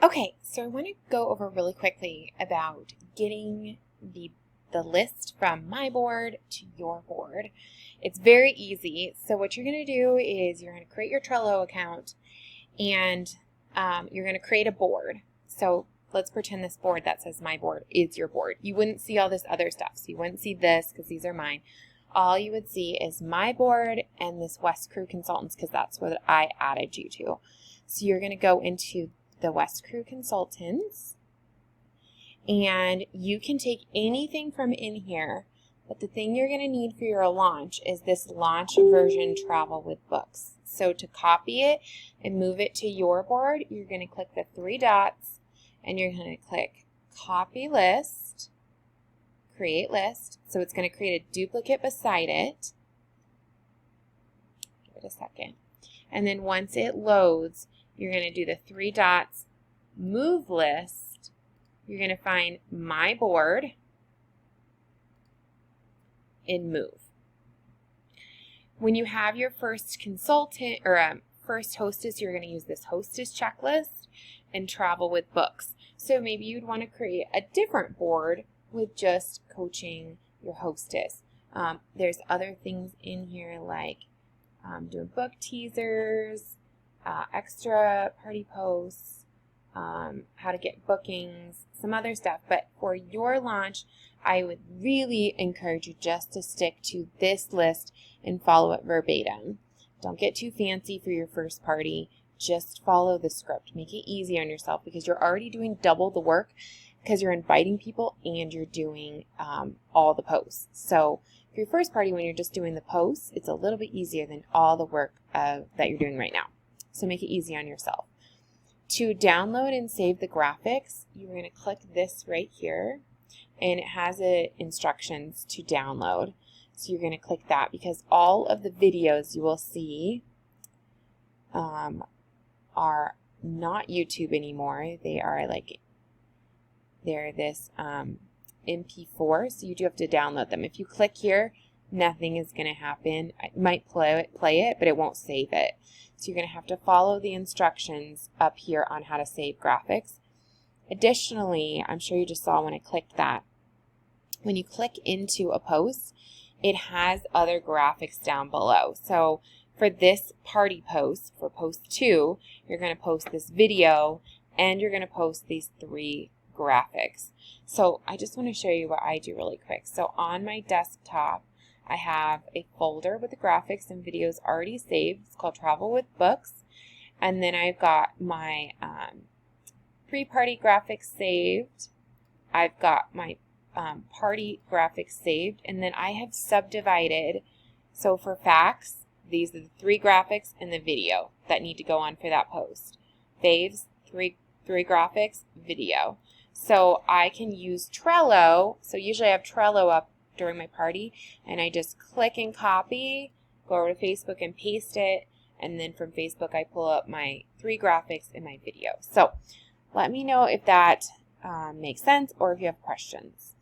Okay, so I want to go over really quickly about getting the list from my board to your board. It's very easy. So what you're going to do is you're going to create your Trello account and you're going to create a board. So let's pretend this board that says my board is your board. You wouldn't see all this other stuff. So you wouldn't see this because these are mine. All you would see is my board and this West Crew Consultants because that's what I added you to. So you're going to go into the West Crew Consultants, and you can take anything from in here, but the thing you're going to need for your launch is this launch version Travel with Books. So to copy it and move it to your board, you're going to click the three dots, and you're going to click Copy List, Create List. So it's going to create a duplicate beside it. Give it a second. And then once it loads, you're going to do the three dots, Move List. You're going to find My Board and Move. When you have your first consultant or first hostess, you're going to use this hostess checklist and Travel with Books. So maybe you'd want to create a different board with just coaching your hostess. There's other things in here like doing book teasers, extra party posts, how to get bookings, some other stuff. But for your launch, I would really encourage you just to stick to this list and follow it verbatim. Don't get too fancy for your first party. Just follow the script. Make it easy on yourself because you're already doing double the work because you're inviting people and you're doing all the posts. So for your first party, when you're just doing the posts, it's a little bit easier than all the work that you're doing right now. So make it easy on yourself. To download and save the graphics, you're going to click this right here, and it has instructions to download. So you're going to click that because all of the videos you will see are not YouTube anymore. They're this MP4, so you do have to download them. If you click here, nothing is going to happen. It might play it, but it won't save it. So you're going to have to follow the instructions up here on how to save graphics. Additionally, I'm sure you just saw when I clicked that, when you click into a post, it has other graphics down below. So for this party post, for post 2, you're going to post this video and you're going to post these 3 graphics. So I just want to show you what I do really quick. So on my desktop, I have a folder with the graphics and videos already saved. It's called Travel with Books. And then I've got my pre-party graphics saved. I've got my party graphics saved. And then I have subdivided. So for facts, these are the 3 graphics and the video that need to go on for that post. Faves, 3 graphics, video. So I can use Trello. So usually I have Trello up during my party, and I just click and copy, go over to Facebook and paste it, and then from Facebook I pull up my 3 graphics and my video. So let me know if that makes sense or if you have questions.